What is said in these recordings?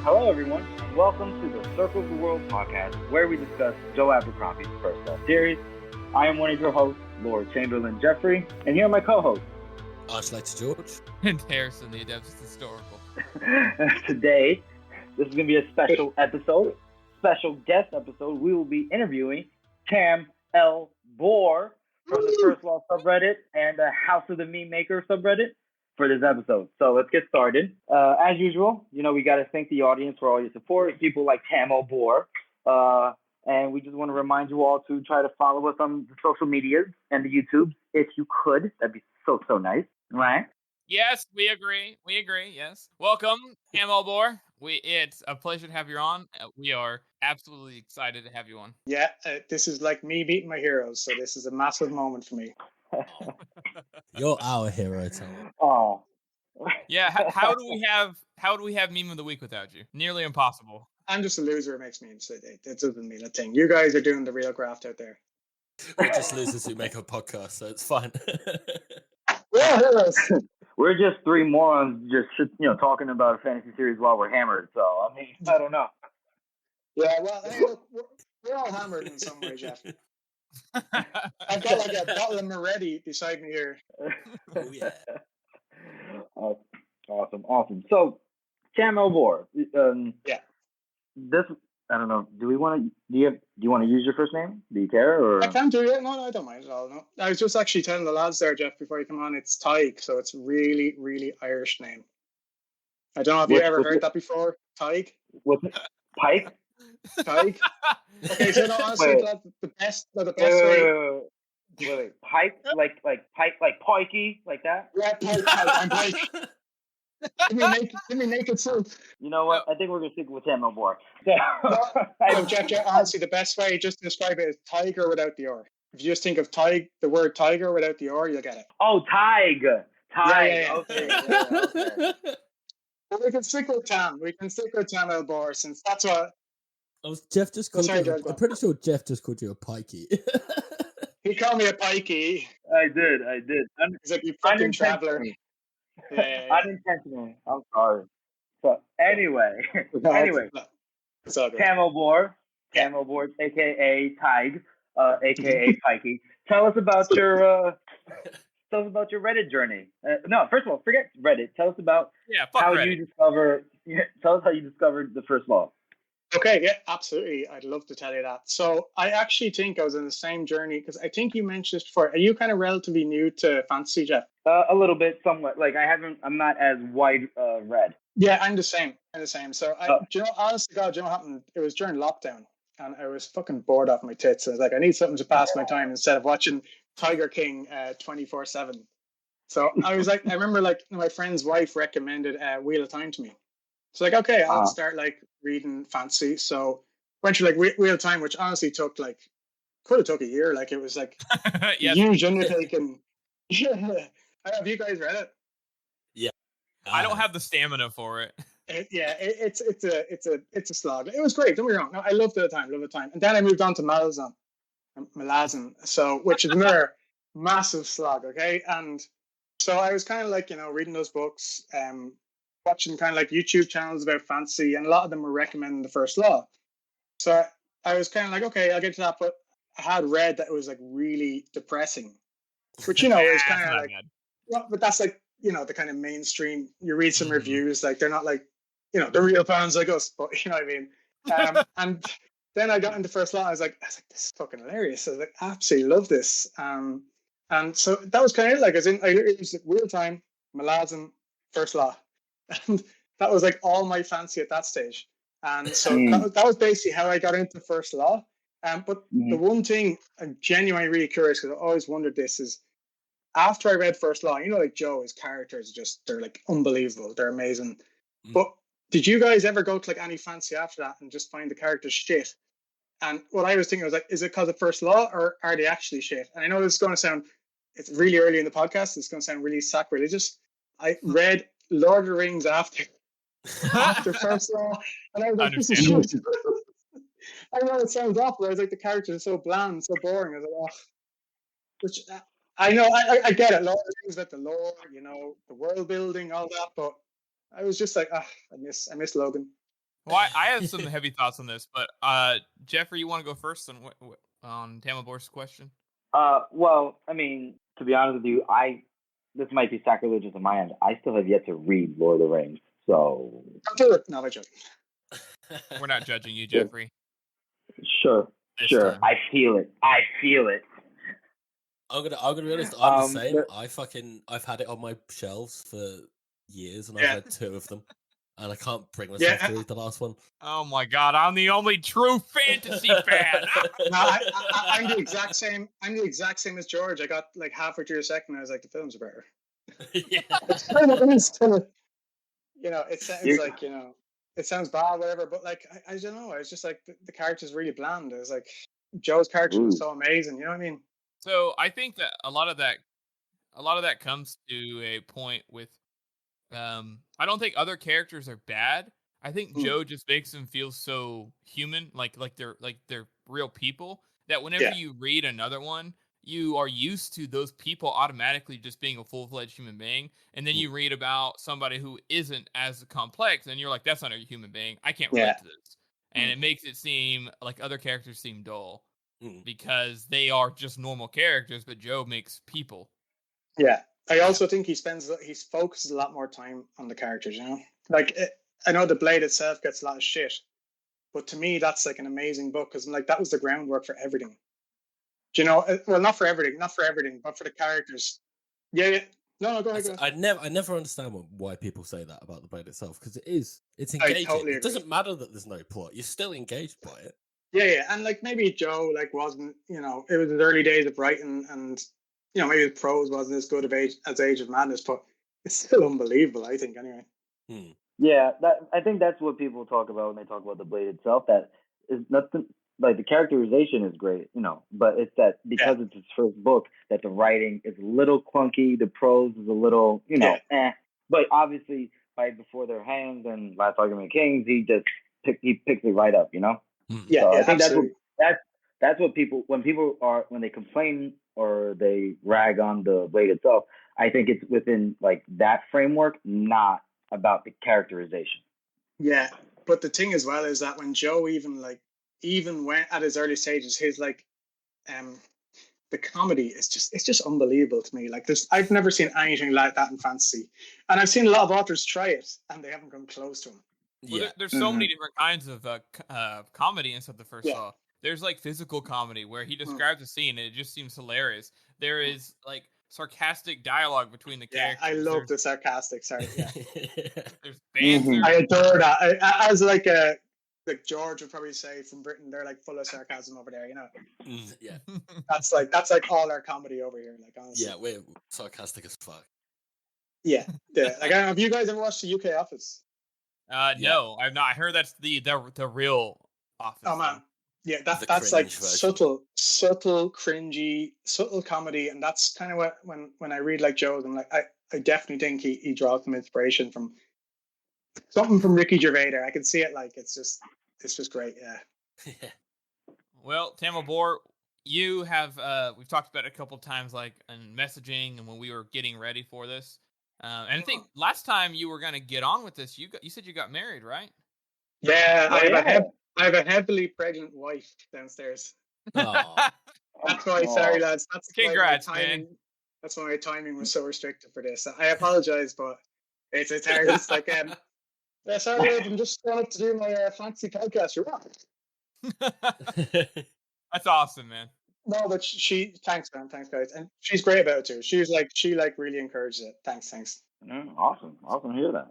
Hello, everyone, and welcome to the Circle of the World podcast, where we discuss Joe Abercrombie's first series. I am one of your hosts, Lord Chamberlain Jeffrey, and here are my co-hosts. Archlex George. And Harrison, the Adeptus Historical. Today, this is going to be a special episode, special guest episode. We will be interviewing TamElBore from the First Law subreddit and the House of the Meme Maker subreddit for this episode. So let's get started. As usual, we got to thank the audience for all your support, people like TamElBore. And we just want to remind you all to try to follow us on the social medias and the YouTubes if you could. That'd be so nice, right? Yes, we agree. Yes. Welcome, TamElBore. It's a pleasure to have you on. We are absolutely excited to have you on. Yeah, this is like me meeting my heroes, so this is a massive moment for me. You're our hero, Tom. Oh. Yeah, how do we have meme of the week without you? Nearly impossible. I'm just a loser. It makes me so it doesn't mean a thing. You guys are doing the real graft out there. We're just losers who make a podcast, so it's fine. Yeah, heroes. We're just three morons just talking about a fantasy series while we're hammered. So I mean, I don't know. Yeah, well, hey, look, we're all hammered in some way, Jeff. I've got like a bottle of Moretti beside me here. Oh yeah. Awesome. So, TamElBore. Yeah. This, I don't know. Do you want to use your first name? Do you care? Or I can do it. No, I don't mind at all. No, I was just actually telling the lads there, Jeff, before you come on. It's Tadhg, so it's really, really Irish name. I don't know if you ever heard that before. Tadhg. What's it? Pike? Tadhg. Okay, so no, honestly, the best way. Wait. Pike? Like Pike, like Pikey, like that? Yeah, Pike. I'm Pike. Give me naked soup. You know what? I think we're gonna stick with TamElBore. Jeff, honestly, the best way just to describe it is tiger without the R. If you just think of the word tiger without the R, you'll get it. Oh, Tadhg. Yeah. Okay. Okay. Well, we can stick with Tam. We can stick with TamElBore since that's what. Jeff just called you. I'm pretty sure Jeff just called you a pikey. He called me a pikey. I did. He's like, you fucking traveler. Yeah. Unintentionally. I'm sorry. So anyway, TamElBore, aka Tadhg, aka Pikey. Tell us about your Reddit journey. No, first of all, forget Reddit. Tell us about how Reddit. Tell us how you discovered the First Law. Okay, yeah, absolutely. I'd love to tell you that. So I actually think I was in the same journey because I think you mentioned this before. Are you kind of relatively new to fantasy, Jeff? A little bit, somewhat. Like I'm not as wide read. Yeah, I'm the same. So honest to God, do you know what happened? It was during lockdown and I was fucking bored off my tits. I was like, I need something to pass my time instead of watching Tiger King 24/7. So I was like, I remember like my friend's wife recommended Wheel of Time to me. So like, okay, I'll start like reading fantasy. So went through like Wheel of Time, which honestly could have took a year. Like it was like huge undertaking. Yeah. Have you guys read it? Yeah. I don't have the stamina for it. It's a slog. It was great. Don't be wrong. No, I loved it at the time. And then I moved on to Malazan. So which is another massive slog. Okay, and so I was kind of like reading those books, watching kind of like YouTube channels about fantasy, and a lot of them were recommending the First Law. So I was kind of like, okay, I'll get to that. But I had read that it was like really depressing, which is kind of like, well, but that's like the kind of mainstream. You read some reviews, like they're not like the real fans like us, but you know what I mean. And then I got into First Law. I was like, this is fucking hilarious. I was like, absolutely love this. And so that was kind of like, it was like Wheel of Time, Malazan, First Law. And that was like all my fancy at that stage. And so that was basically how I got into First Law. But the one thing I'm genuinely really curious, because I always wondered this, is after I read First Law, like Joe, his characters they're like unbelievable. They're amazing. But did you guys ever go to like any fancy after that and just find the characters shit? And what I was thinking was like, is it because of First Law or are they actually shit? And I know this is going to sound, it's really early in the podcast. It's going to sound really sacrilegious. I read Lord of the Rings after First Law, and I was like, this is shit. I know it sounds awful. I was like, the characters are so bland, so boring. I was like, which I know, I get it. Lord of the Rings about the lore, the world building, all that. But I was just like, I miss Logan. Well, I have some heavy thoughts on this, but Jeffrey, you want to go first on TamElBore's question? Well, I mean, to be honest with you, this might be sacrilegious on my end. I still have yet to read Lord of the Rings, so. Don't do it. No, I'm joking. We're not judging you, Jeffrey. Sure. Time. I feel it. I'm gonna be honest. I'm the same. I've had it on my shelves for years, and I've read 2 of them, and I can't bring myself to read the last one. Oh my god, I'm the only true fantasy fan. No, I'm the exact same. I'm the exact same as George. I got like halfway through the second, and I was like, the films are better. Yeah. It's kind of, it sounds like, it sounds bad, whatever, but like, I don't know. I was just like, the character's really bland. It was like, Joe's character was so amazing. You know what I mean? So I think that a lot of that comes to a point with, I don't think other characters are bad. I think Joe just makes them feel so human, like they're real people, that whenever you read another one, you are used to those people automatically just being a full-fledged human being, and then you read about somebody who isn't as complex, and you're like, that's not a human being. I can't relate to this. And it makes it seem like other characters seem dull because they are just normal characters, but Joe makes people. Yeah. I also think he focuses a lot more time on the characters, Like, I know the Blade itself gets a lot of shit, but to me, that's like an amazing book because like that was the groundwork for everything. Do you know? Well, not for everything, but for the characters. Yeah. No, go ahead. I never understand why people say that about the Blade itself because it's engaging. Totally it doesn't matter that there's no plot; you're still engaged by it. Yeah, and like maybe Joe like wasn't, it was his early days of writing, and maybe his prose wasn't as good as Age of Madness, but it's still unbelievable, I think, anyway. Yeah, I think that's what people talk about when they talk about the Blade itself. That is nothing like the characterization is great, but it's that because it's his first book that the writing is a little clunky, the prose is a little, But obviously, right before their hands and Last Argument of Kings, he picks it right up, Yeah, so I think absolutely. that's what when they complain or they rag on the Blade itself, I think it's within like that framework, not about the characterization. Yeah, but the thing as well is that when Joe even went at his early stages, his like the comedy is just unbelievable to me. Like I've never seen anything like that in fantasy, and I've seen a lot of authors try it and they haven't come close to him. Well, there's so many different kinds of comedy and stuff. The first saw there's like physical comedy where he describes a scene and it just seems hilarious. There is like sarcastic dialogue between the characters. I love the sarcastic. Sorry, there's banter. I adore that. As like George would probably say from Britain, they're like full of sarcasm over there. Yeah, that's like all our comedy over here. Like honestly, we're sarcastic as fuck. Yeah. Like I don't know. Have you guys ever watched the UK Office? No, I've not. I heard that's the real Office. Oh man, yeah, that's like version. subtle, cringy, subtle comedy, and that's kind of what when I read like Joe's, I'm like, I definitely think he draws some inspiration from something from Ricky Gervais. I can see it. Like it's just great. Yeah. Well, TamElBore, you have we've talked about it a couple of times, like in messaging and when we were getting ready for this. And I think last time you were going to get on with this, you said you got married, right? Yeah, I have a heavily pregnant wife downstairs. Oh. That's why, sorry lads. That's congrats, man. That's why my timing was so restricted for this. I apologize, but it's hard. It's like sorry, I'm just going up to do my fancy podcast. You're right. That's awesome, man. No, but thanks, man. Thanks, guys. And she's great about it too. She really encourages it. Thanks. Awesome to hear that.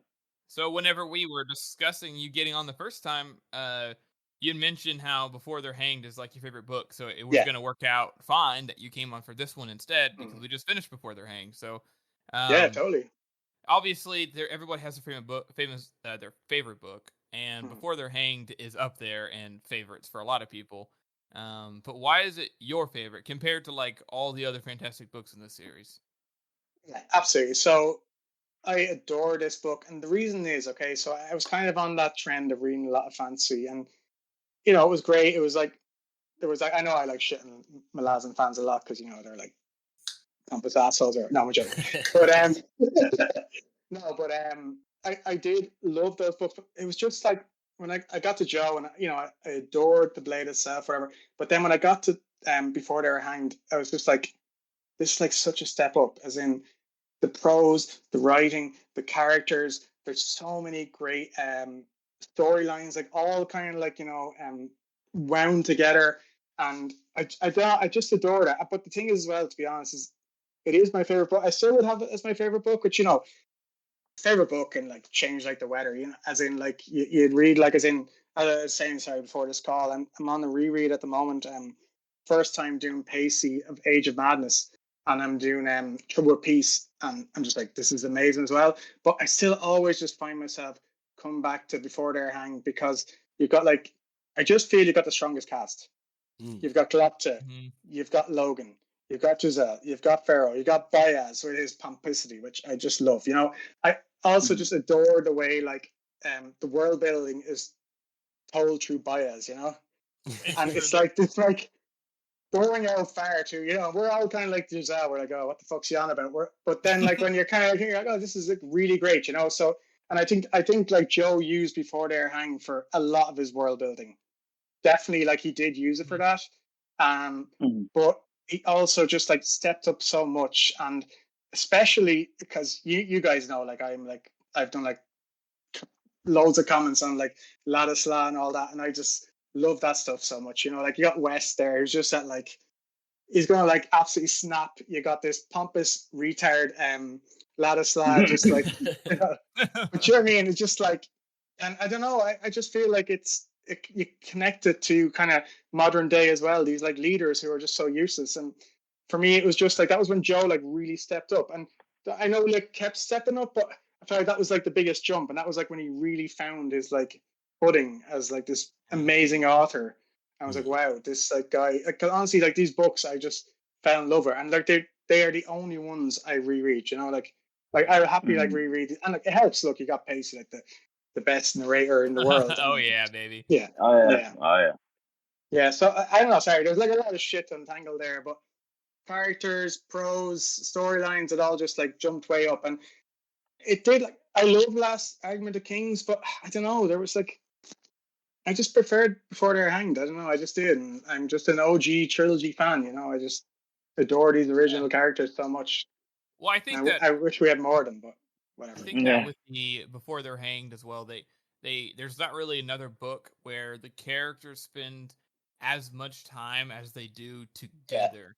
So whenever we were discussing you getting on the first time, you had mentioned how Before They're Hanged is like your favorite book. So it was going to work out fine that you came on for this one instead because we just finished Before They're Hanged. So yeah, totally. Obviously, everybody has their favorite book, and Before They're Hanged is up there in favorites for a lot of people. But why is it your favorite compared to like all the other fantastic books in this series? Yeah, absolutely. So I adore this book, and the reason is so I was kind of on that trend of reading a lot of fantasy, and it was great. It was like I know I like shitting Malazan fans a lot because they're like pompous assholes or no, I'm joking. But I did love those books. It was just like when I got to Joe, and I adored the blade itself, whatever. But then when I got to Before They Were Hanged, I was just like, this is like such a step up, as in the prose, the writing, the characters. There's so many great storylines, like all kind of like wound together, and I just adore that. But the thing is, as well, to be honest, is it is my favorite book. I still would have it as my favorite book, which favorite book and like change like the weather, as in like you'd read like as in I was saying sorry before this call. I'm on the reread at the moment. First time doing Pacey of Age of Madness, and I'm doing Trouble with Peace, and I'm just like, this is amazing as well. But I still always just find myself come back to Before They're Hanged, because you've got like, I just feel you've got the strongest cast. You've got Glopta, you've got Logan, you've got Giselle, you've got Pharaoh, you've got Baez with his pomposity, which I just love. I also just adore the way like the world building is told through Baez, and it's like going out far too, we're all kind of like Giselle, we're like, oh, what the fuck's she on about? But then like when you're kind of like, oh, this is like really great, so, and I think like Joe used Before They're Hanged for a lot of his world building. Definitely like he did use it for that. But he also just like stepped up so much, and especially because you guys know, like I've done like loads of comments on like Ladisla and all that, and I just love that stuff so much. Like you got West there, who's just that like he's gonna like absolutely snap. You got this pompous retard Ladisla, just like but you know what I mean? It's just like, and I don't know, I just feel like you connect it to kind of modern day as well. These like leaders who are just so useless, and for me, it was just like that was when Joe like really stepped up, and I know like kept stepping up, but I felt like that was like the biggest jump, and that was like when he really found his like footing as like this amazing author. I was like, wow, this like guy. Cause honestly, like these books, I just fell in love with, and like they are the only ones I reread. Like I would happily like reread, and like it helps. Look, you got Pacey, like the best narrator in the world. Oh yeah, baby. Yeah. Oh yeah. Yeah. So I don't know. Sorry, there's like a lot of shit untangled there, but characters, prose, storylines, it all just like jumped way up, and it did. Like I love Last Argument of Kings, but I don't know. There was like I just preferred Before They're Hanged. I don't know. I just did, and I'm just an OG trilogy fan. I just adore these original characters so much. Well, I think I wish we had more of them, but whatever. I think that with the Before They're Hanged as well, there's not really another book where the characters spend as much time as they do together,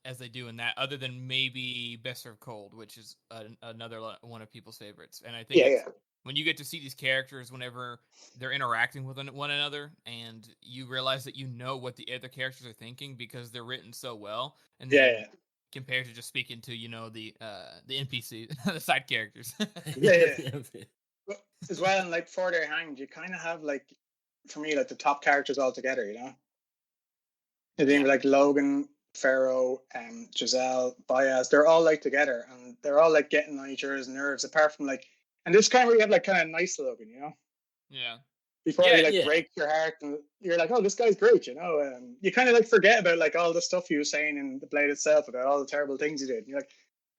as they do in that, other than maybe Best Served Cold, which is another one of people's favorites. And I think when you get to see these characters whenever they're interacting with one another, and you realize that what the other characters are thinking because they're written so well, and then compared to just speaking to the NPC, the side characters. But as well, and like Before They're Hanged, you kind of have like, for me, like the top characters all together. I think like Logan, Pharaoh, Giselle, Baez, they're all like together, and they're all like getting on each other's nerves. Apart from like, and this kind of where you have like kind of nice Logan, Yeah. Before he breaks your heart, and you're like, oh, this guy's great, you kind of like forget about like all the stuff he was saying in the Blade itself about all the terrible things he did. And you're like,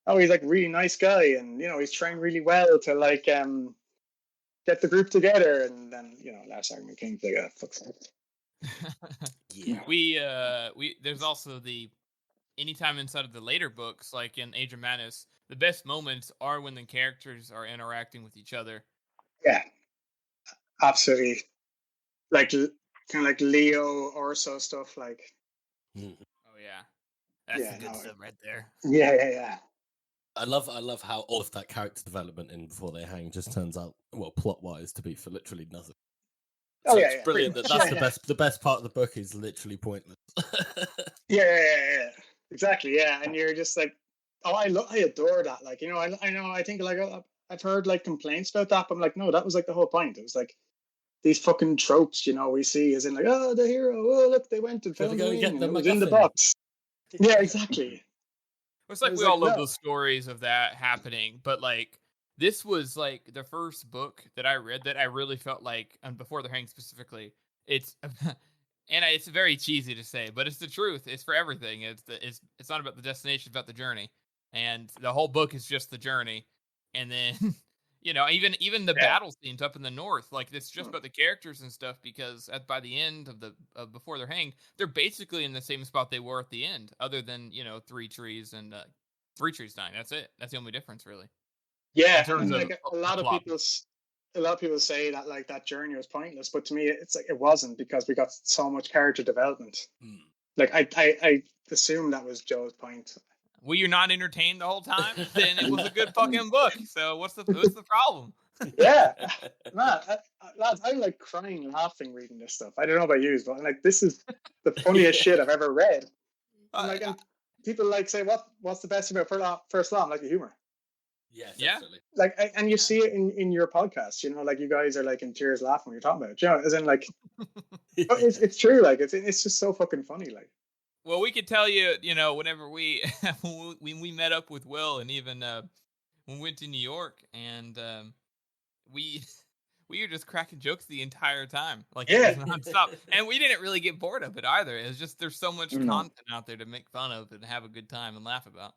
oh, he's like a really nice guy, and he's trying really well to like get the group together. And then Last Argument King's like, oh, fuck's sake. We there's also anytime inside of the later books, like in Age of Madness, the best moments are when the characters are interacting with each other. Yeah, absolutely. Like kind of like Leo Orso stuff, like. Oh yeah, that's the good stuff right there. Yeah. I love how all of that character development in Before They Hang just turns out, well, plot-wise, to be for literally nothing. So it's brilliant. That's the best part of the book is literally pointless. Yeah. Exactly. Yeah, and you're just like, oh, I adore that. Like, I think like I've heard like complaints about that, but I'm like, no, that was like the whole point. It was like these fucking tropes, we see, as in like, oh, the hero, oh, look, they went and found it was in the box. Yeah, exactly. It's like we all love those stories of that happening, but like this was like the first book that I read that I really felt like, and Before They're Hanged specifically, it's very cheesy to say, but it's the truth. It's for everything. It's not about the destination, it's about the journey, and the whole book is just the journey. And then even the battle scenes up in the north, like it's just about the characters and stuff. Because by the end of before they're hanged, they're basically in the same spot they were at the end, other than three trees dying. That's it. That's the only difference, really. Yeah, in terms and of like a lot of people say that like that journey was pointless, but to me, it's like it wasn't, because we got so much character development. Like I assume that was Joe's point. Were you not entertained the whole time? Then it was a good fucking book. So what's the problem? Yeah, man, lads, I'm like crying, laughing reading this stuff. I don't know about you, but like this is the funniest shit I've ever read. And people like say, what's the best about First Law? I'm like the humor. Yeah, definitely. Like, and you see it in your podcast, like you guys are like in tears laughing when you're talking about it. As in like, it's true. Like it's just so fucking funny. Like, well, we could tell you, whenever we when we met up with Will, and even when we went to New York, and we were just cracking jokes the entire time, like it was nonstop, and we didn't really get bored of it either. It's just there's so much content out there to make fun of and have a good time and laugh about.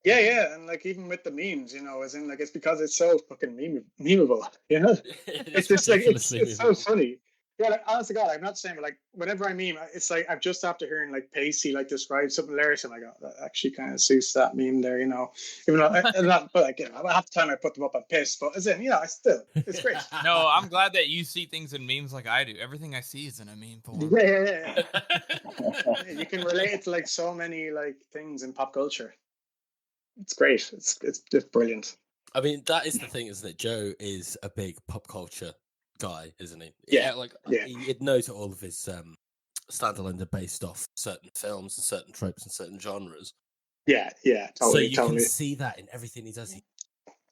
Yeah, and like even with the memes, as in like it's because it's so fucking memeable, it's just like it's so funny. Yeah, like honest to God, I'm not saying, but like whenever I meme, it's like I'm just after hearing like Pacey like describe something hilarious, and I go, that actually kind of suits that meme there, even though but like half the time I put them up, I'm pissed, but as in it's great. No, I'm glad that you see things in memes like I do. Everything I see is in a meme form. Yeah. You can relate it to like so many like things in pop culture. It's great. It's just brilliant. I mean, that is the thing, isn't it? Joe is a big pop culture guy, isn't he? Yeah. He knows all of his standalones are based off certain films and certain tropes and certain genres. Yeah, totally. So you can see that in everything he does.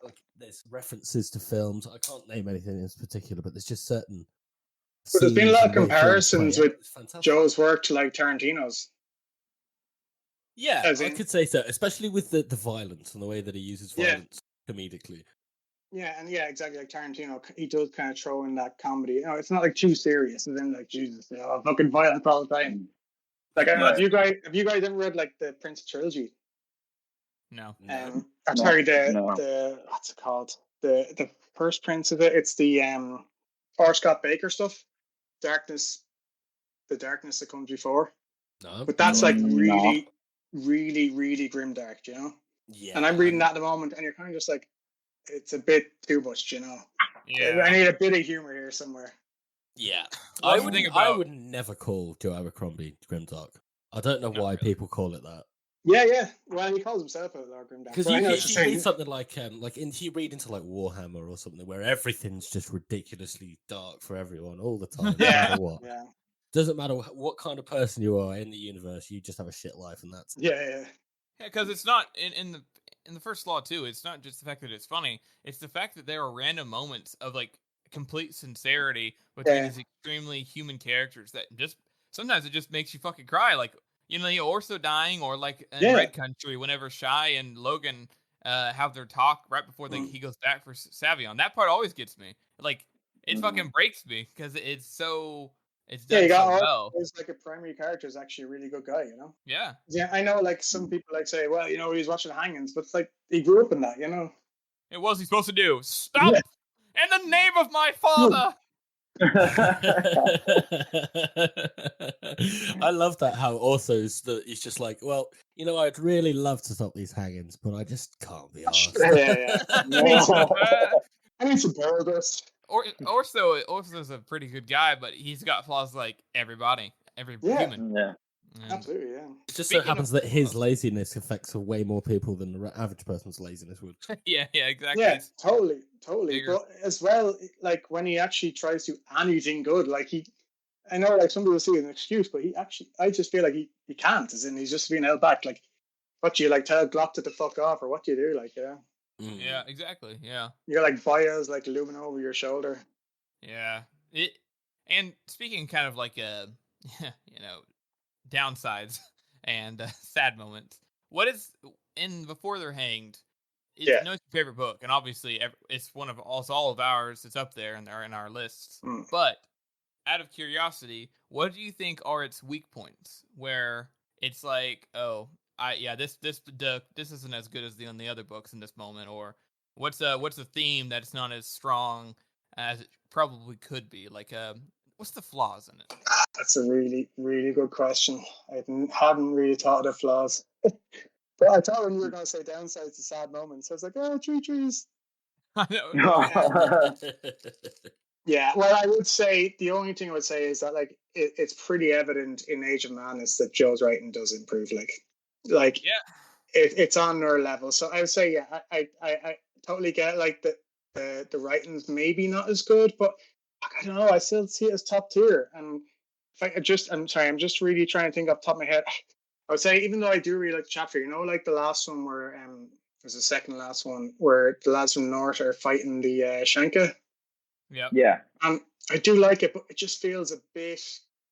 Like, there's references to films. I can't name anything in particular, but there's just certain. But there's been a lot of comparisons with Joe's work to like Tarantino's. Yeah, I could say so, especially with the violence and the way that he uses violence comedically. Yeah, and exactly like Tarantino, he does kind of throw in that comedy. It's not like too serious, and then like Jesus, fucking violence all the time. Like I don't know, have you guys ever read like the Prince trilogy? No. Sorry, the what's it called? The first Prince of it. It's the R. Scott Baker stuff. The darkness that comes before. No, but that's like really, really, really grimdark, Yeah. And I'm reading that at the moment, and you're kind of just like, it's a bit too much, Yeah. I need a bit of humor here somewhere. Yeah. I would never call Joe Abercrombie grimdark. I don't know why people call it that. Yeah. Well, he calls himself a Lord Grimdark. Because you read something like you read into like Warhammer or something where everything's just ridiculously dark for everyone all the time, no matter what. Yeah. Doesn't matter what kind of person you are in the universe, you just have a shit life, and that's Yeah. Because it's not in the First Law too. It's not just the fact that it's funny; it's the fact that there are random moments of like complete sincerity between these extremely human characters that just sometimes it just makes you fucking cry. Like Orso dying, or like in Red Country, whenever Shy and Logan have their talk right before he goes back for Savion. That part always gets me. Like it fucking breaks me because it's so. It's done you got so well. It's like a primary character is actually a really good guy, Yeah. Yeah, I know. Like some people like say, well, he's watching hangings, but it's like he grew up in that, It was he supposed to do. Stop! In the name of my father. I love that. How also he's just like, well, I'd really love to stop these hangings, but I just can't be arsed. I need some burgers. Orso's a pretty good guy, but he's got flaws like every human. Yeah. Absolutely, yeah. It just so happens that his laziness affects way more people than the average person's laziness would. Yeah, exactly. Yeah, totally. But as well, like when he actually tries to do anything good, like I know like some people see it as an excuse, but I just feel like he can't, as in he's just being held back. Like, what do you like tell Glock to the fuck off, or what do you do? Like, Yeah, exactly. Yeah. You got like bios like looming over your shoulder. Yeah. And speaking kind of like downsides and sad moments. What is in Before They're Hanged? It's your favorite book, and obviously it's one of all of ours. It's up there and they're in our lists. But out of curiosity, what do you think are its weak points? Where it's like, this isn't as good as the other books in this moment, or What's a theme that's not as strong as it probably could be? Like, what's the flaws in it? That's a really, really good question. I hadn't really thought of the flaws. But I thought when you were going to say downsides to sad moments, I was like, oh, tree trees. I know. Yeah, well, I would say the only thing I would say is that like it's pretty evident in Age of Madness that Joe's writing does improve. Like Yeah. it's on their level. So I would say, yeah, I totally get like the writing's maybe not as good, but I don't know. I still see it as top tier. And if I'm sorry, I'm just really trying to think off the top of my head. I would say, even though I do really like the chapter, you know, like the last one where there's the second last one where the lads from North are fighting the Shanka. Yep. Yeah. I do like it, but it just feels a bit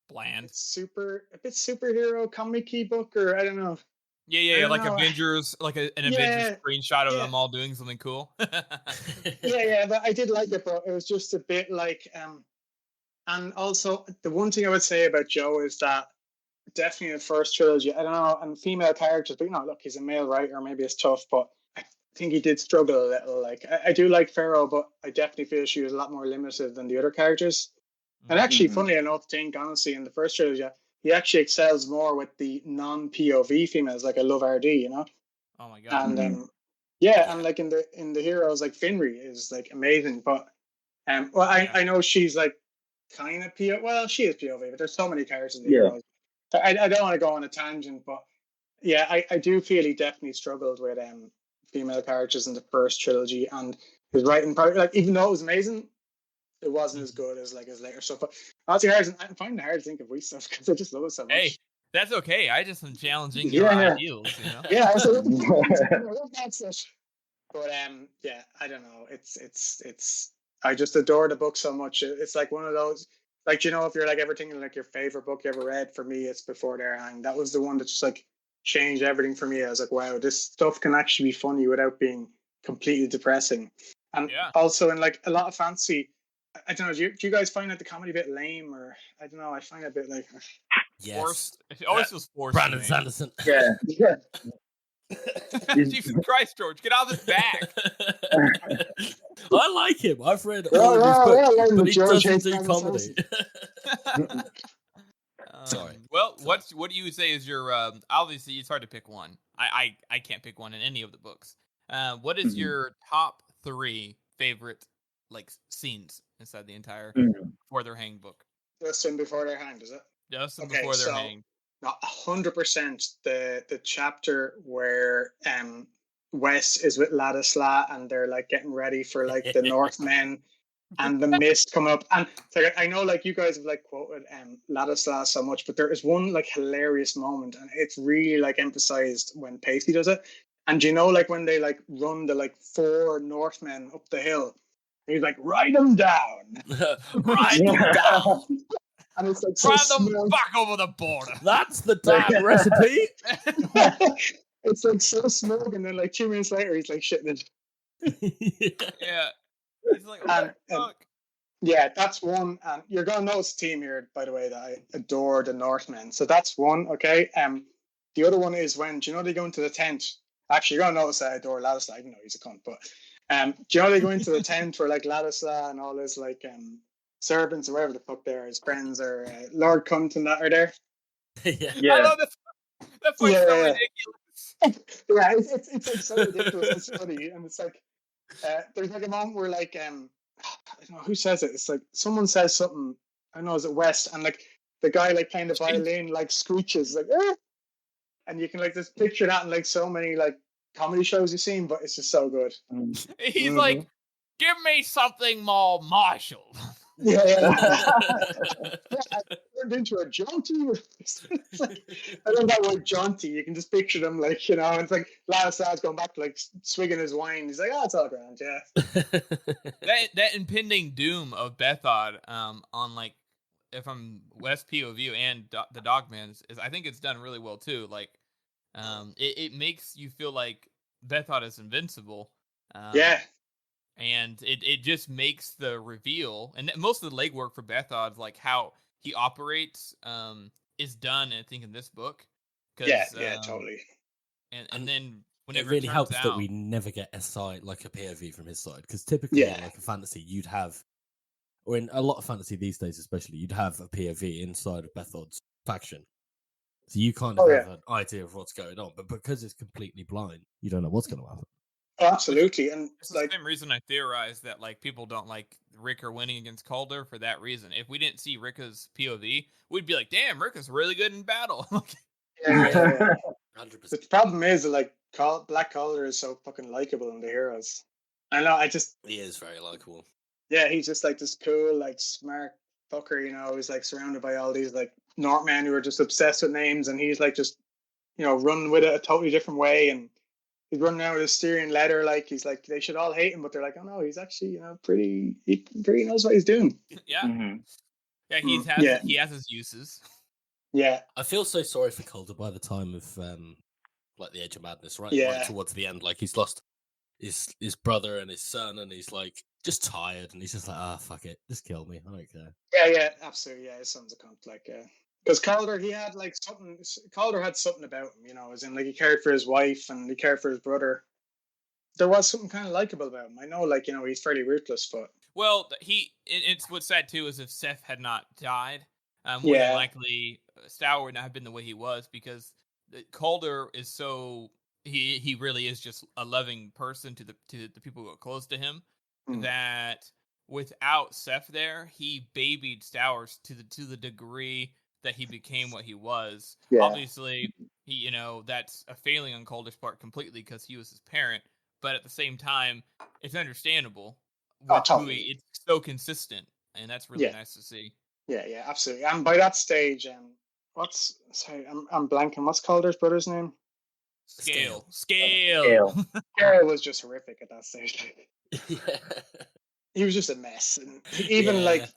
bland, a bit superhero comic-y book, or I don't know. Yeah, like know. Avengers, like an Avengers screenshot of them all doing something cool. yeah, but I did like it, but it was just a bit like, and also the one thing I would say about Joe is that definitely in the first trilogy, I don't know, and female characters, but look, he's a male writer, maybe it's tough, but I think he did struggle a little. Like, I do like Pharaoh, but I definitely feel she was a lot more limited than the other characters. And actually, funnily enough, think honestly, in the first trilogy, he actually excels more with the non-POV females. Like, I love RD, you know. Oh my god! And and like in the heroes, like Finri is like amazing. But well, I know she's like kind of POV. Well, she is POV, but there's so many characters in the heroes. I don't want to go on a tangent, but yeah, I do feel he definitely struggled with female characters in the first trilogy, and his writing probably, like, even though it was amazing, it wasn't as good as like his later stuff. But honestly, I'm finding it hard to think of weak stuff because I just love it so much. Hey, that's okay. I just am challenging your ideals, you know. Yeah, so that's it. But yeah, I don't know. It's I just adore the book so much. It's like one of those, like, you know, if you're like ever thinking like your favorite book you ever read, for me it's Before Their Hang. That was the one that just like changed everything for me. I was like, wow, this stuff can actually be funny without being completely depressing. And also in like a lot of fantasy, I don't know, do you guys find that the comedy a bit lame, or I don't know, I find it a bit like forced. It always feels forced. Brandon Sanderson. Yeah. Jesus Christ, George, get out of this bag. I like him. I've read all of his books, but he doesn't do comedy. Sorry. Well, what do you say is your obviously it's hard to pick one. I can't pick one in any of the books. What is your top 3 favorite like scenes inside the entire Before Their Hang book? Just in Before Their Hang, is it? Just in Before Their Hang. 100% the chapter where Wes is with Ladislas and they're like getting ready for like the Northmen and the mist come up. And like, I know like you guys have like quoted Ladislas so much, but there is one like hilarious moment, and it's really like emphasized when Pacey does it. And you know, like when they like run the like 4 Northmen up the hill, he's like, write them down. Write them down. And it's like drive them back over the border. That's the damn recipe. It's like so smug, and then like 2 minutes later, he's like shitting it. Yeah. He's like, what the fuck? Yeah, that's one. You're gonna notice a theme here, by the way, that I adore the Northmen. So that's one, okay. The other one is when, do you know, they go into the tent? Actually, you're gonna notice that I adore Ladislas, even though he's a cunt. But do you know they go into the tent where like Ladislas and all his like servants or whatever the fuck they are, his friends, or Lord Cunt and that are there. I love this. That's like so ridiculous. Yeah, it's like so ridiculous. It's funny, and it's like there's like a moment where like I don't know who says it. It's like someone says something. I don't know, is it West? And like the guy like playing the violin like screeches like, and you can like just picture that in like so many like comedy shows you've seen, but it's just so good. He's like, give me something more martial. Yeah. I turned into a jaunty. Like, I love that word jaunty. You can just picture them like, you know, it's like Ladislas going back to like swigging his wine. He's like, oh, it's all grand, yeah. that impending doom of Bethod on like, if I'm West POV and the Dogman is I think it's done really well too. Like, it makes you feel like Bethod is invincible. Yeah. And it just makes the reveal, and most of the legwork for Bethod, like how he operates, is done, I think, in this book. Yeah, totally. And then whenever it really turns helps out. that we never get a side, like a POV from his side, because typically in like a fantasy you'd have, or in a lot of fantasy these days especially, you'd have a POV inside of Bethod's faction. So you kind of have an idea of what's going on, but because it's completely blind, you don't know what's going to happen. Oh, absolutely. And it's like, the same reason I theorize that like people don't like Rika winning against Calder for that reason. If we didn't see Rika's POV, we'd be like, damn, Rika's really good in battle. Yeah. 100%. The problem is that like Black Calder is so fucking likable in the heroes. I know, he is very likable. Yeah, he's just like this cool, like smart fucker, you know, he's like surrounded by all these like Northmen who are just obsessed with names, and he's like just, you know, running with it a totally different way, and he's running around with a Styrian letter, like he's like they should all hate him, but they're like, oh no, he's actually, you know, he pretty knows what he's doing. Yeah. Mm-hmm. Yeah, he has his uses. Yeah. I feel so sorry for Calder by the time of like the Edge of Madness, right? Yeah. Right towards the end, like he's lost his brother and his son, and he's like just tired, and he's just like, fuck it, just kill me, I don't care. Yeah, absolutely. Yeah, his son's a cunt, like because Calder, he had like something. Calder had something about him, you know, as in like he cared for his wife and he cared for his brother. There was something kind of likable about him. I know, like, you know, he's fairly ruthless, but it's what's sad too is if Seth had not died, more than likely Stour would not have been the way he was, because Calder is so he really is just a loving person to the people who are close to him, that without Seth there, he babied Stowers to the degree that he became what he was. Yeah. Obviously, he, you know, that's a failing on Calder's part completely because he was his parent. But at the same time, it's understandable. Totally. It's so consistent, and that's really nice to see. Yeah, absolutely. And by that stage, I'm blanking. What's Calder's brother's name? Scale. Scale was just horrific at that stage. He was just a mess, and even like,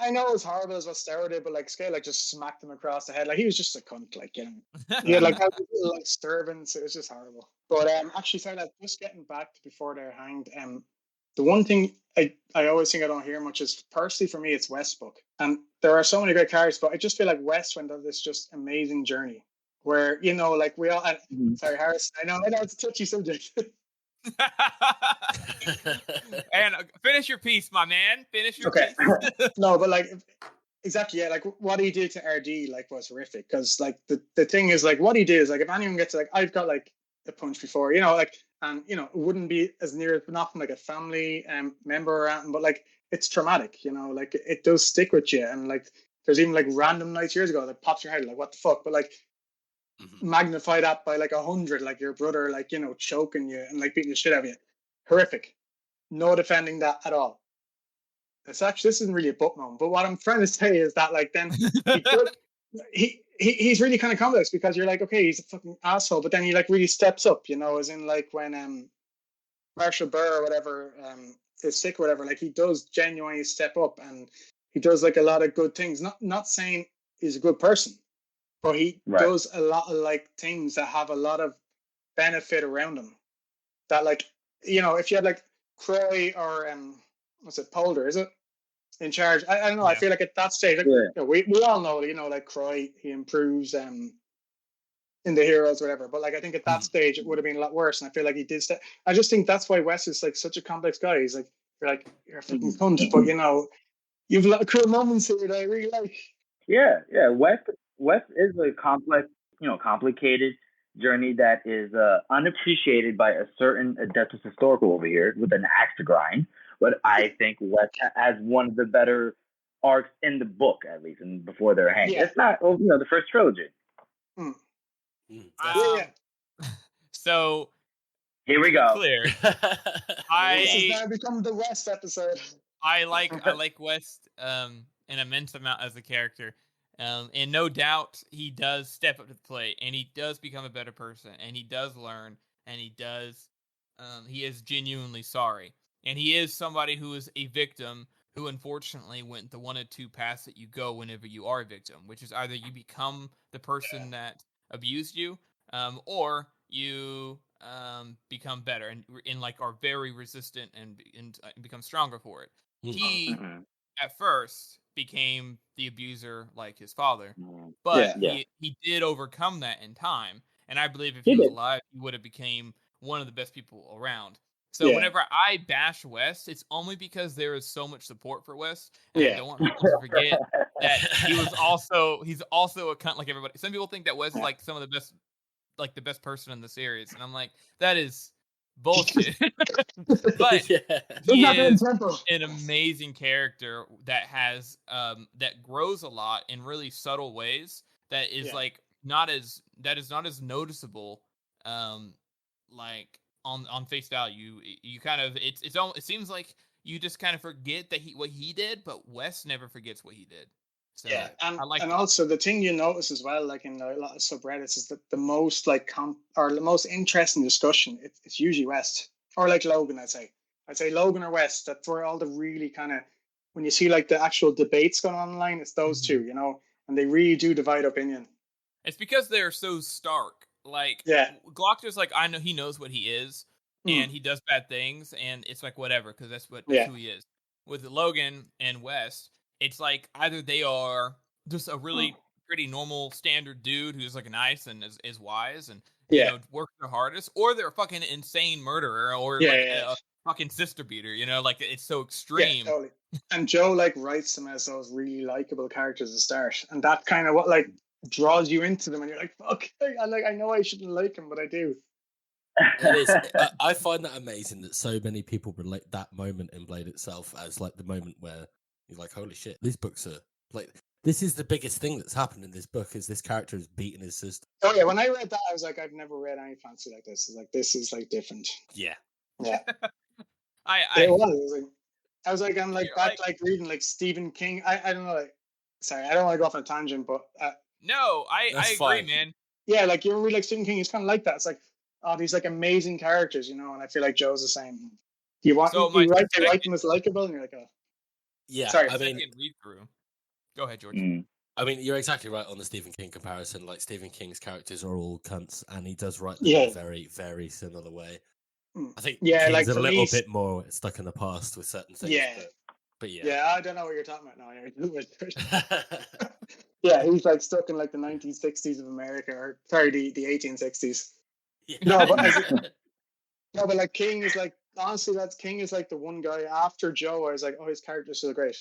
I know it was horrible as what Stour did, but like Scale like just smacked him across the head. Like he was just a cunt. Like, you know, he had like all these little like servants. It was just horrible. But actually, sorry, like just getting back to before they're hanged. The one thing I always think I don't hear much is, personally for me, it's West's book, and there are so many great characters, but I just feel like West went on this just amazing journey where, you know, like we all. Sorry, Harris. I know it's a touchy subject. And finish your piece, my man. Finish your piece. No, but like, exactly, yeah. Like what he did to RD, like, was horrific. Because like the thing is, like, what he did is, like, if anyone gets, like, I've got like a punch before, you know, like, and you know, it wouldn't be as near as not from like a family member or anything, but like it's traumatic, you know, like it does stick with you, and like there's even like random nights years ago that pops your head, like, what the fuck, but like. Magnify that by like 100, like your brother, like, you know, choking you and like beating the shit out of you. Horrific. No defending that at all. It's actually, this isn't really a book moment, but what I'm trying to say is that, like, then he's really kind of complex, because you're like, okay, he's a fucking asshole, but then he like really steps up, you know, as in like when Marshall Burr or whatever is sick or whatever, like he does genuinely step up, and he does like a lot of good things. Not saying he's a good person, but he does a lot of like things that have a lot of benefit around him. That, like, you know, if you had like Croy or what's it, Polder, is it, in charge? I don't know. Yeah. I feel like at that stage, like, you know, we all know, you know, like Croy, he improves in the heroes, whatever. But like, I think at that stage it would have been a lot worse. And I feel like he did. I just think that's why Wes is like such a complex guy. He's like, you're a fucking cunt, but you know, you've a lot of cool moments here that I really like. Yeah. Wes is a complex, you know, complicated journey that is unappreciated by a certain Adeptus Historical over here with an axe to grind. But I think Wes has one of the better arcs in the book, at least, and before they're hanged. Yeah. It's not, you know, the first trilogy. So here we go. Clear. This has now become the West episode. I like West an immense amount as a character. And no doubt he does step up to the plate, and he does become a better person, and he does learn, and he is genuinely sorry. And he is somebody who is a victim who unfortunately went the one of two paths that you go whenever you are a victim, which is either you become the person that abused you, or you become better and like are very resistant and become stronger for it. He at first became the abuser like his father, but he did overcome that in time, and I believe if He he was did. alive, he would have became one of the best people around. So whenever I bash West, it's only because there is so much support for West, and I don't want people to forget that he's also a cunt like everybody. Some people think that West is like some of the best, like the best person in the series, and I'm like, that is bullshit. But he is an amazing character that has that grows a lot in really subtle ways. That is like not as noticeable, like on face value. You kind of it seems like you just kind of forget that what he did, but Wes never forgets what he did. So and also the thing you notice as well, like in a lot of subreddits, is that the most like or the most interesting discussion, it's usually West or like Logan. I'd say Logan or West. That's where all the really kind of, when you see like the actual debates going on online, it's those two, you know, and they really do divide opinion. It's because they're so stark. Like Glockner's like, I know he knows what he is, and he does bad things, and it's like whatever, because that's who he is. With Logan and West, it's like either they are just a really pretty normal standard dude who's like nice and is wise and you know works their hardest, or they're a fucking insane murderer or a fucking sister beater. You know, like it's so extreme. Yeah, totally. And Joe like writes them as those really likable characters to start, and that kind of what like draws you into them, and you're like, fuck, I know I shouldn't like him, but I do. It is. I find that amazing that so many people relate that moment in Blade itself as like the moment where you're like, holy shit, these books are like, this is the biggest thing that's happened in this book is this character is beating his sister. Oh yeah, when I read that, I was like, I've never read any fantasy like this. It's like, this is like different. Yeah. I was like, I'm like back like reading like Stephen King. I don't know, like, sorry, I don't want to go off on a tangent, but no, I agree, man. Yeah, like you read like Stephen King, he's kind of like that. It's like, oh, these like amazing characters, you know, and I feel like Joe's the same. You write them as likable, and you're like, oh. Yeah, sorry. I mean, read through. Go ahead, George. I mean, you're exactly right on the Stephen King comparison. Like Stephen King's characters are all cunts, and he does write them in a very, very similar way. I think King's like a little bit more stuck in the past with certain things. But yeah, I don't know what you're talking about now. Yeah, he's like stuck in like the 1960s of America, or sorry, the 1860s. Yeah. No, but like King is like, honestly, King is like the one guy after Joe. I was like, oh, his character's so great.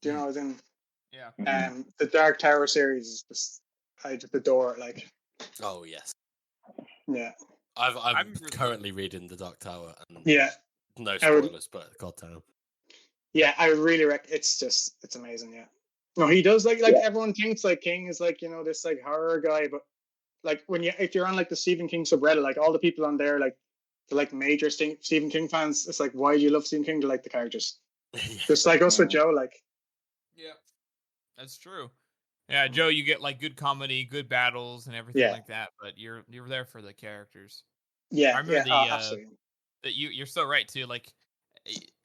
Do you know? As in, the Dark Tower series is just, I just adore it. Like, oh yes, yeah. I'm currently reading the Dark Tower. And no spoilers, but goddamn. Yeah, I really it's amazing. Yeah. No, he does like everyone thinks like King is like, you know, this like horror guy, but like if you're on like the Stephen King subreddit, like all the people on there, like they're like major Stephen King fans. It's like, why do you love Stephen King? To like the characters, just like us with Joe. Like, yeah, that's true. Yeah, Joe, you get like good comedy, good battles, and everything like that. But you're there for the characters. Yeah, I remember absolutely. That you're so right too. Like,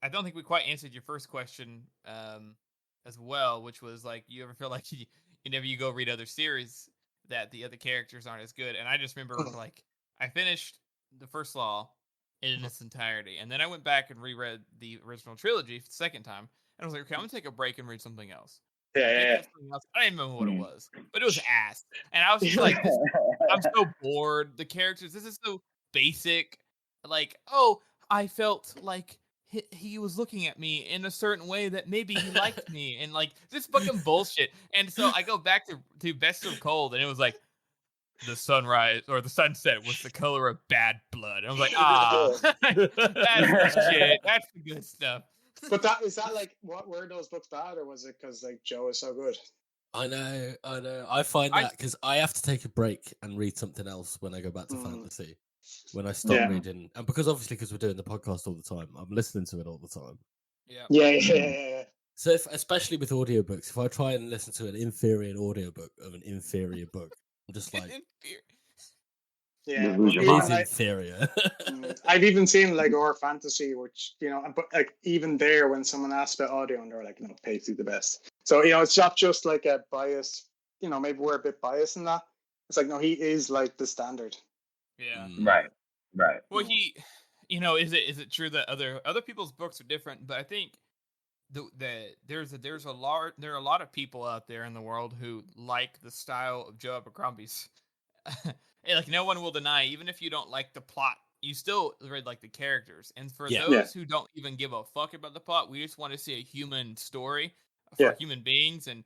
I don't think we quite answered your first question as well, which was like, you ever feel like whenever you go read other series that the other characters aren't as good? And I just remember like I finished the first Law in its entirety, and then I went back and reread the original trilogy for the second time, and I was like, okay, I'm gonna take a break and read something else. Yeah. I didn't remember what it was, but it was ass, and I was just like, I'm so bored. The characters, this is so basic. Like, oh, I felt like he was looking at me in a certain way that maybe he liked me, and like this fucking bullshit. And so I go back to Best of Cold, and it was like the sunrise or the sunset was the color of bad blood. And I was like, that's the shit. That's the good stuff. But is that like, what were those books bad, or was it because like Joe is so good? I know. I find that because I have to take a break and read something else when I go back to fantasy. When I stop reading, and because we're doing the podcast all the time, I'm listening to it all the time. Yeah. So especially with audiobooks, if I try and listen to an inferior audiobook of an inferior book, I'm just like, it is inferior. I've even seen like our fantasy, which, you know, but like even there, when someone asks about audio, and they're like, no, Pacey's the best. So, you know, it's not just like a bias. You know, maybe we're a bit biased in that. It's like, no, he is like the standard. Yeah. Right. Well, you know, is it true that other people's books are different? But I think there are a lot of people out there in the world who like the style of Joe Abercrombie's, like no one will deny, even if you don't like the plot, you still read like the characters. And for Yeah. those who don't even give a fuck about the plot, we just want to see a human story for human beings. And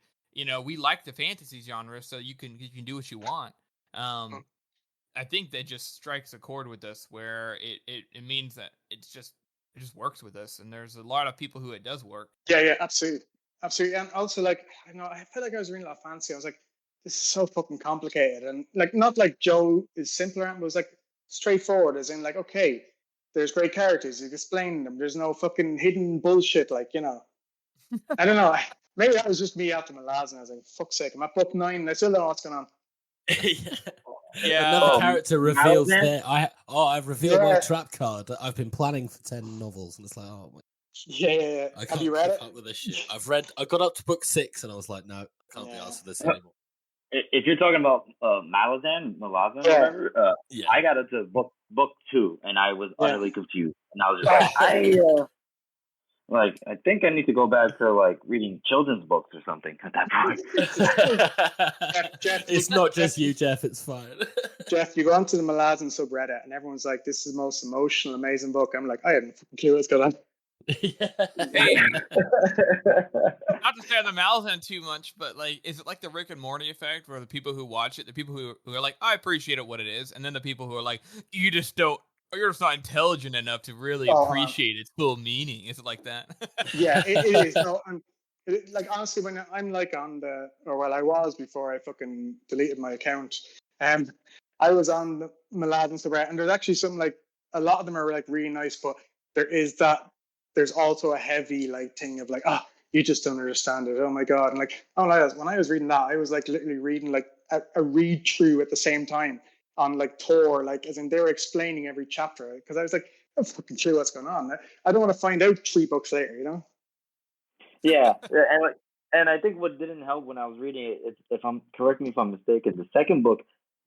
we like the fantasy genre, so you can do what you want. I think that just strikes a chord with us where it means that it just works with us, and there's a lot of people who it does work. Yeah, absolutely. And also, like, I felt like I was reading a lot of fantasy. I was like, this is so fucking complicated, and like, not like Joe is simpler, but it was like straightforward, as in like, okay, there's great characters, you explain them. There's no fucking hidden bullshit, like, I don't know. Maybe that was just me after my last, and I was like, fuck's sake, I'm at book 9. I still don't know what's going on. Yeah. Another character reveals there. I've revealed my trap card that I've been planning for 10 novels, and it's like, oh my. Yeah. I can't Have you read it? Up with this shit. I got up to book 6, and I was like, no, I can't be asked for this anymore. If you're talking about Malazan, whatever, I got up to book 2, and I was utterly confused, and I was just like, I think I need to go back to like reading children's books or something at that point. Jeff, it's not just you, Jeff. It's fine. Jeff, you go onto the Malazan subreddit, and everyone's like, "This is the most emotional, amazing book." I'm like, I hadn't fucking clue what's going on. Hey, not to say on the Malazan too much, but like, is it like the Rick and Morty effect, where the people who watch it, the people who are like, I appreciate it what it is, and then the people who are like, you're just not intelligent enough to really appreciate its full meaning. Is it like that? Yeah, it is. No, like, honestly, when I'm like I was before I fucking deleted my account. I was on the Malazan subreddit, and there's actually something like, a lot of them are like really nice, but there's also a heavy like thing of like, you just don't understand it. Oh my god! And like, when I was reading that, I was like literally reading like a read through at the same time on like Tor, like, as in they were explaining every chapter, because I was like, I'm fucking sure what's going on. I don't want to find out 3 books later, Yeah, and I think what didn't help when I was reading it, correct me if I'm mistaken, the second book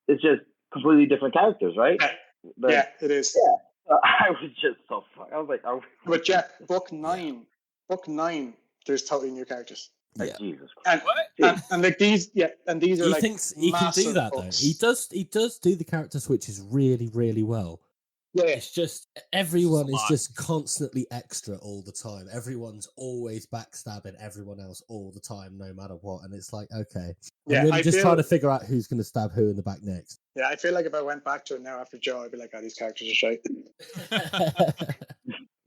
is just completely different characters, right? Yeah, it is. Yeah, I was just so fucked. I was like, but Jeff, book 9, there's totally new characters. Like, Jesus Christ. What? And like these, and these are he like, thinks he can do that books. though. He does do the character switches really, really well. Yeah. It's just everyone is just constantly extra all the time. Everyone's always backstabbing everyone else all the time, no matter what. And it's like, okay, I'm really just trying to figure out who's going to stab who in the back next. Yeah, I feel like if I went back to it now after Joe, I'd be like, these characters are shite.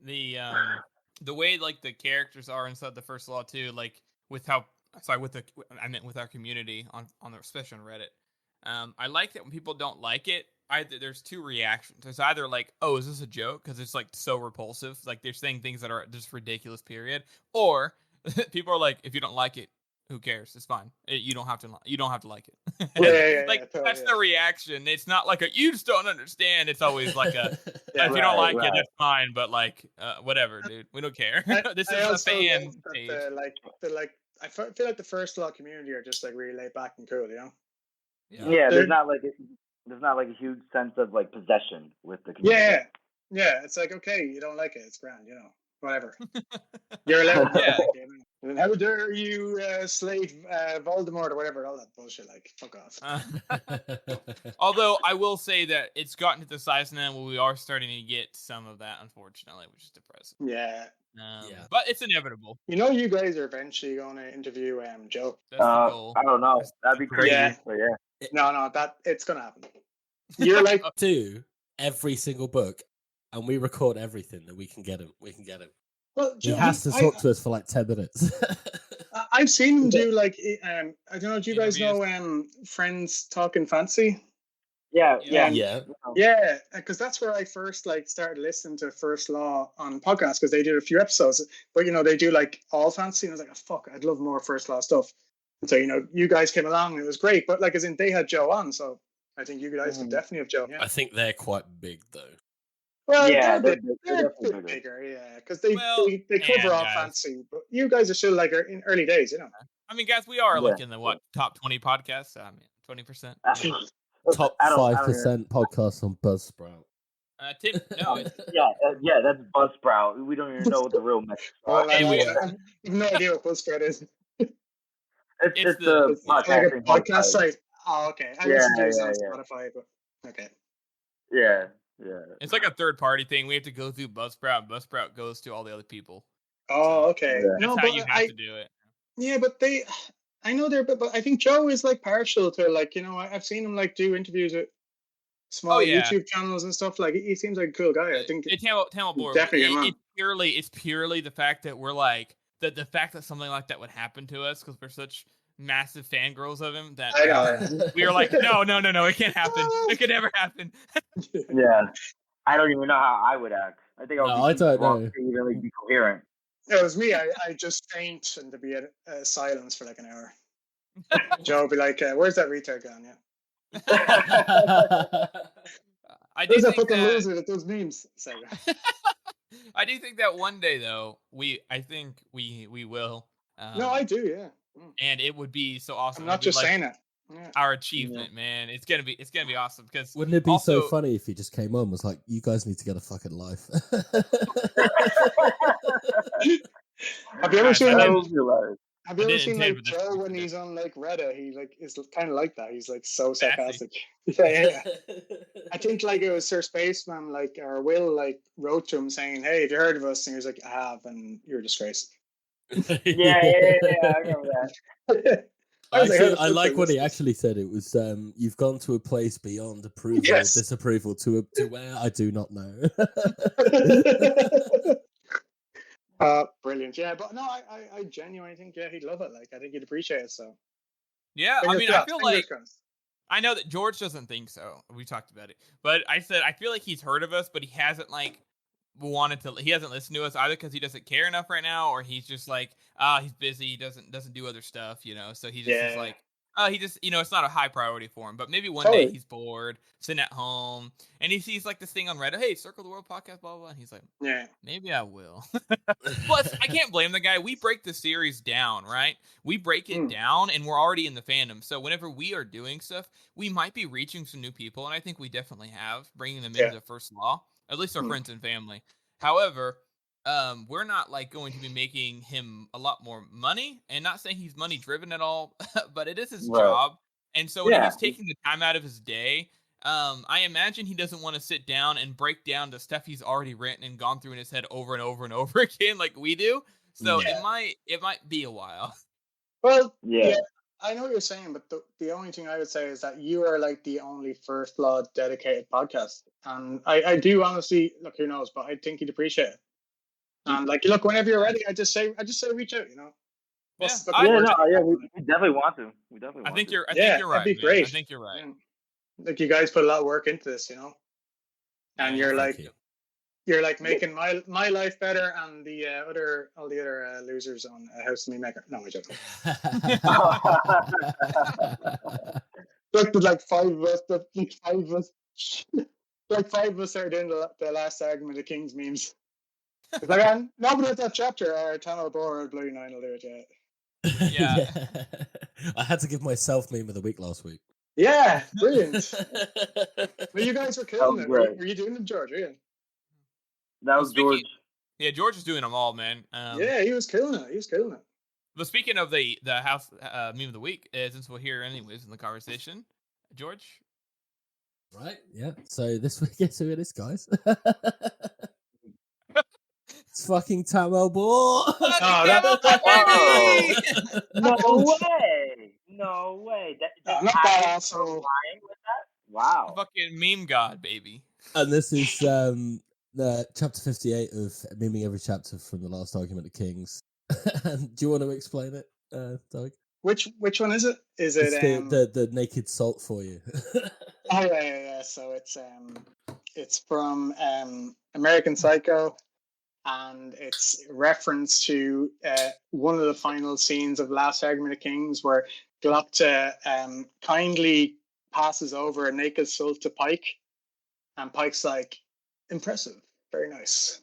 The way like the characters are inside the First Law too, like with our community on especially on Reddit. I like that when people don't like it, there's 2 reactions. There's either like, oh, is this a joke? Because it's like so repulsive. Like they're saying things that are just ridiculous, period. Or people are like, if you don't like it, who cares? It's fine. You don't have to like it. That's the reaction. It's not like you just don't understand. It's always like a, if you don't like it, that's fine. But like, whatever, dude. We don't care. This is a fan page. I feel like the First Law community are just like really laid back and cool, Yeah, there's not like a huge sense of like possession with the community. Yeah. It's like, okay, you don't like it, it's grand, whatever. You're allowed. And how dare you slave Voldemort or whatever, all that bullshit, like, fuck off. Although I will say that it's gotten to the size now where we are starting to get some of that, unfortunately, which is depressing. Yeah. But it's inevitable. You guys are eventually going to interview Joe. That's the goal. I don't know. That'd be crazy. Yeah. But yeah. No, it's going to happen. You're like do every single book, and we record everything that we can get him. Well, Joe, he has to talk to us for like 10 minutes. I've seen him do like, I don't know, do you guys know Friends Talking Fancy? Yeah. Because that's where I first like started listening to First Law on podcasts, because they did a few episodes, but they do like all fantasy, and I was like, oh, fuck, I'd love more First Law stuff. And so you guys came along, and it was great, but like, as in, they had Joe on, so I think you guys would definitely have Joe. Yeah. I think they're quite big though. Well, they're a bit bigger, yeah, because they cover all fantasy, but you guys are still like in early days, I mean, guys, we are like in the top 20 podcasts. I mean, 20%. Top 5% podcasts on Buzzsprout. Tim, no. Yeah, that's Buzzsprout. We don't even know what the real metrics are. I have no idea what Buzzsprout is. It's the like a podcast site. Oh, okay. I listen to it on Spotify, but Okay. Yeah. It's like a third party thing. We have to go through Buzzsprout. Buzzsprout goes to all the other people. Oh, okay. Yeah. That's No, how but you have to do it. Yeah, but I know they're, but I think Joe is like partial to like, I've seen him like do interviews with small YouTube channels and stuff. Like he seems like a cool guy. I think TamElBore, definitely it's purely the fact that we're like the fact that something like that would happen to us because we're such massive fangirls of him that I know. we were like, no, it can't happen. It could never happen. Yeah. I don't even know how I would act. I think I would be too drunk to even like be coherent. It was me. I just faint and to be at silence for like an hour. Joe would be like, "Where's that retard gone?" Yeah. There's a fucking loser that does memes. I do think that one day though, I think we will. No, I do, yeah. And it would be so awesome. I'm not just saying it. Yeah. Our achievement, man. It's gonna be awesome because wouldn't it be so funny if he just came on and was like, "You guys need to get a fucking life." Have you ever seen like Joe when he's on like Reddit? He like is kind of like that. He's like so sarcastic. Yeah. I think like it was Sir Spaceman or Will like wrote to him saying, "Hey, have you heard of us?" And he was like, "I have," and you're a disgrace. Yeah, I remember that. I like what he actually said. It was, "You've gone to a place beyond approval or disapproval to where I do not know." Brilliant. Yeah, but no, I genuinely think he'd love it. Like I think he'd appreciate it. So yeah, I mean, I feel like I know that George doesn't think so. We talked about it, but I said I feel like he's heard of us, but he hasn't he hasn't listened to us either because he doesn't care enough right now, or he's just like, he's busy, he doesn't do other stuff, so he just is like, he just, it's not a high priority for him, but maybe one day he's bored, sitting at home, and he sees like this thing on Reddit, hey, Circle the World podcast, blah, blah, blah, and he's like, yeah, maybe I will. Plus, I can't blame the guy. We break the series down, right? We break it down, and we're already in the fandom, so whenever we are doing stuff, we might be reaching some new people, and I think we definitely have, bringing them into First Law. At least our friends and family. However, we're not like going to be making him a lot more money, and not saying he's money driven at all, but it is his job. And so when he's taking the time out of his day, I imagine he doesn't want to sit down and break down the stuff he's already written and gone through in his head over and over and over again like we do. So it might be a while. Well, yeah. I know what you're saying, but the only thing I would say is that you are like the only First Law dedicated podcast. And I do honestly, look, who knows, but I think you'd appreciate it. And like, look, whenever you're ready, I just say reach out, we definitely want to. I think you're right. That'd be great. I think you're right. Like you guys put a lot of work into this, and you're like, you're like making my life better and all the other losers on House of Me Maker. No, I joke. Like five of us are doing the last argument of King's memes. It's like, nobody at that chapter or TamElBore or Bloody Nine will do it yet. Yeah. I had to give myself meme of the week last week. Yeah, brilliant. Well, you guys were killing it. Were you doing them, George? Yeah. That was George. Yeah, George is doing them all, man. Yeah, he was killing it. But speaking of the house meme of the week, since we're here anyways in the conversation, George. Right. Yeah. So this week, guess who it is, guys? It's fucking TamElBore. No way. Not that asshole. Wow. Fucking meme god, baby. And this is the chapter 58 of memeing every chapter from the last argument of Kings. Do you want to explain it, Doug? Which one is it? Is it the naked salt for you? Oh yeah. So it's from American Psycho, and it's reference to one of the final scenes of Last Argument of Kings where Glocta kindly passes over a naked soul to Pike, and Pike's like, impressive, very nice.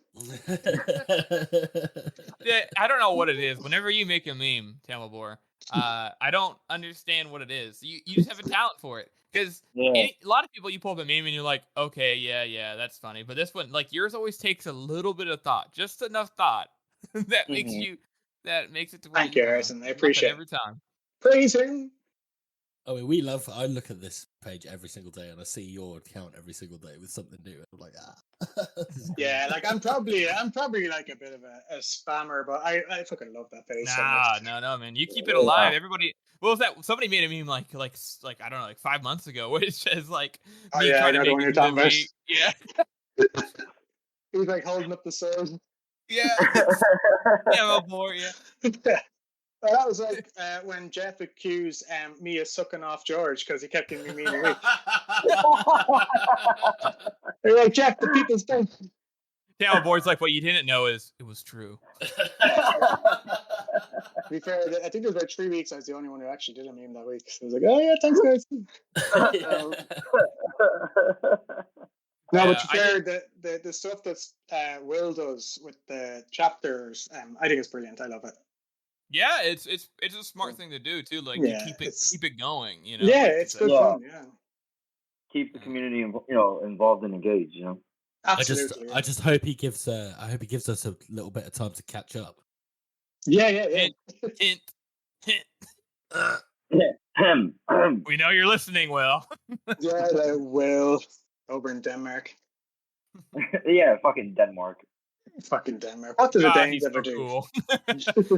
Yeah, I don't know what it is. Whenever you make a meme, TamElBore, I don't understand what it is. You just have a talent for it. Because a lot of people, you pull up a meme and you're like, okay, yeah, that's funny. But this one, like yours always takes a little bit of thought, just enough thought that makes it to where Thank you, Harrison. I appreciate it every time. Praise him. I mean, I look at this page every single day, and I see your account every single day with something new. And I'm like, this is Yeah, great. like I'm probably like a bit of a spammer, but I fucking love that page so much. No, man. You keep it alive. Everybody. What was that? Somebody made a meme like I don't know, like 5 months ago, where it says like Oh me yeah, I trying to know the make one a you're talking about. movie. Yeah, He's like holding up the sword. yeah. TamElBore, yeah. Well, that was like when Jeff accused me of sucking off George because he kept giving me mean a week. They're like, Jeff, the people's think. TamElBore's like, what you didn't know is it was true. To be fair, I think it was about 3 weeks I was the only one who actually did a meme that week. So I was like, oh yeah, thanks guys. No, but to be fair, the stuff that Will does with the chapters, I think it's brilliant. I love it. Yeah, it's a smart thing to do too. Like Yeah, to keep it going. You know. Yeah, like it's good fun. Yeah. Keep the community, involved and engaged. You know. Absolutely. I just hope he gives us a little bit of time to catch up. Yeah. Hint. Him. We know you're listening, Will. Yeah, Will over in Denmark. Yeah, fucking Denmark. Fucking Denmark. What do the Danes ever do? Cool.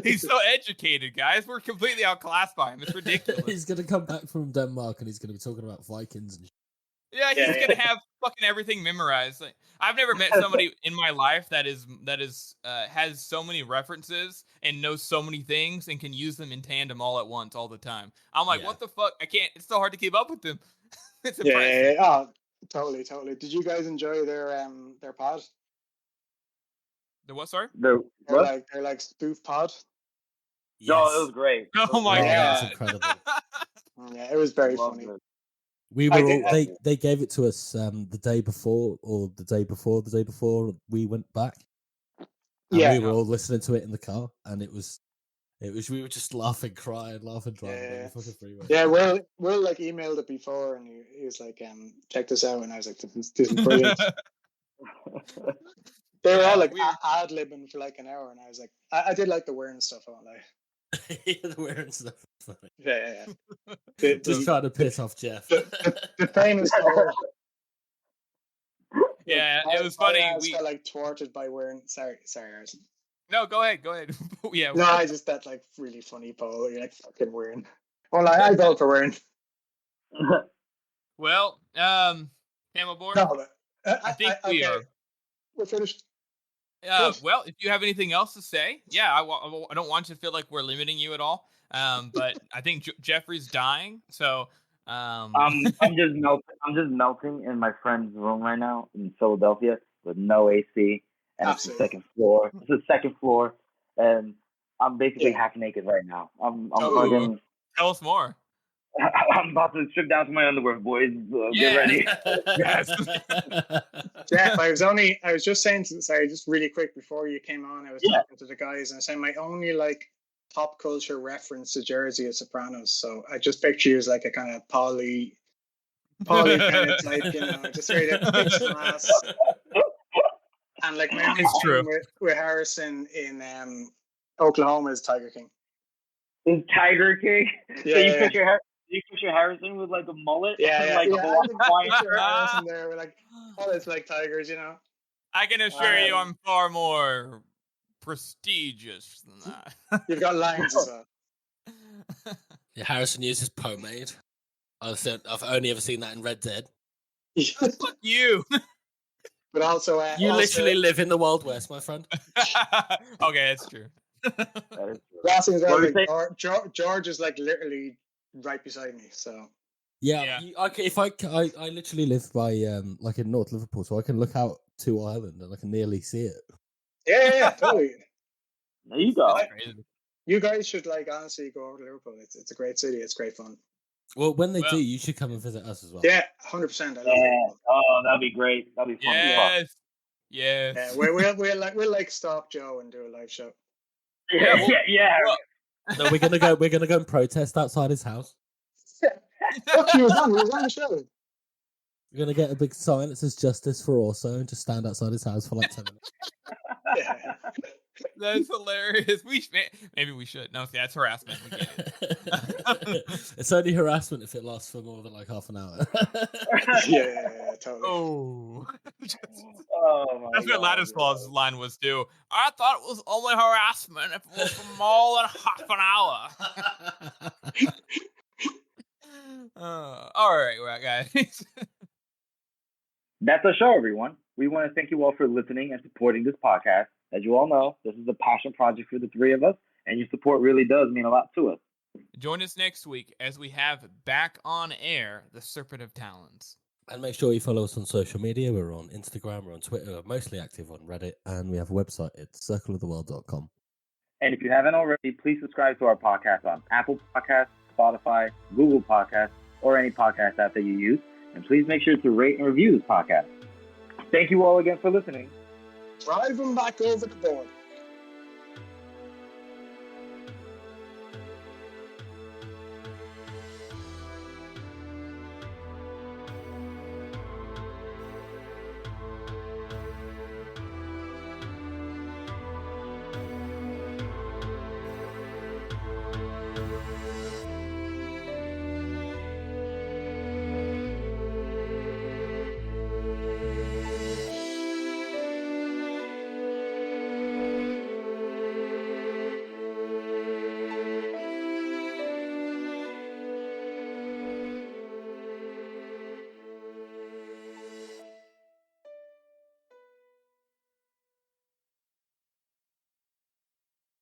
He's so educated, guys. We're completely outclassed by him. It's ridiculous. He's gonna come back from Denmark and he's gonna be talking about Vikings and yeah, he's gonna have fucking everything memorized. Like, I've never met somebody in my life that has so many references and knows so many things and can use them in tandem all at once, all the time. I'm like, what the fuck? I can't. It's so hard to keep up with them. It's impressive. Yeah. Oh, totally. Did you guys enjoy their pod? The what? Sorry. They're like spoof pod. yes. No, it was great. Oh my god, that was incredible. Yeah, it was very funny. We were all, they gave it to us the day before we went back. And we were all listening to it in the car, and it was we were just laughing, crying, driving down the fucking freeway. Yeah, Will like emailed it before, and he was like, check this out, and I was like, this is brilliant. They were all like ad-libbing for like an hour, and I was like, I did like the wearing stuff, I won't lie. The wearing stuff is funny. Yeah. Just trying to piss off Jeff. The famous Yeah, it was funny. We got like thwarted by wearing. Sorry, Arson. No, go ahead. Yeah. No, I just that like really funny poll. You're like fucking wearing. Well, I vote for wearing. Well, TamElBore. No, I think we are. We're finished. Well, if you have anything else to say, I don't want you to feel like we're limiting you at all. But I think Jeffrey's dying, so I'm just melting in my friend's room right now in Philadelphia with no AC, and it's the second floor. It's the second floor, and I'm basically half naked right now. I'm fucking. Tell us more. I'm about to strip down to my underwear, boys. Get ready. Yes. Jeff, I was just saying just really quick before you came on, I was talking to the guys and I was saying my only like pop culture reference to Jersey is Sopranos. So I just picture you as like a kind of poly kind of type, just ready to kick some ass. And like my only thing with Harrison in Oklahoma is Tiger King. Is Tiger King? Yeah. So you picture Harrison with like a mullet? Harrison there with like it's like tigers, I can assure you I'm far more prestigious than that. You've got lines as well. Yeah, Harrison uses pomade. I've only ever seen that in Red Dead. Fuck you. But also, you literally live in the Wild West, my friend. Okay, that's true. Last thing is like, George is like literally right beside me, so yeah. I literally live by like in North Liverpool, so I can look out to Ireland and I can nearly see it. Yeah, totally. There you go. You guys should like honestly go over to Liverpool. It's a great city. It's great fun. Well, when they do, you should come and visit us as well. Yeah, 100%. I love it. Oh, that'd be great. That'd be fun. Yes. Yeah, we'll like stalk Joe and do a live show. Yeah. No, we're gonna go and protest outside his house. Fuck you, we was on the show. We're gonna get a big sign that says "Justice for Orso" and just stand outside his house for like 10 minutes. That's hilarious. Maybe we should. No, see, that's harassment. We get it. It's only harassment if it lasts for more than like half an hour. Yeah, totally. Oh. Oh my That's what God, Ladislaw's line was too. I thought it was only harassment if it was for more than half an hour. All right, guys. That's our show, everyone. We want to thank you all for listening and supporting this podcast. As you all know, this is a passion project for the three of us, and your support really does mean a lot to us. Join us next week as we have back on air the Serpent of Talons. And make sure you follow us on social media. We're on Instagram, we're on Twitter, we're mostly active on Reddit, and we have a website. It's circleoftheworld.com. And if you haven't already, please subscribe to our podcast on Apple Podcasts, Spotify, Google Podcasts, or any podcast app that you use. And please make sure to rate and review this podcast. Thank you all again for listening. Drive them back over the board.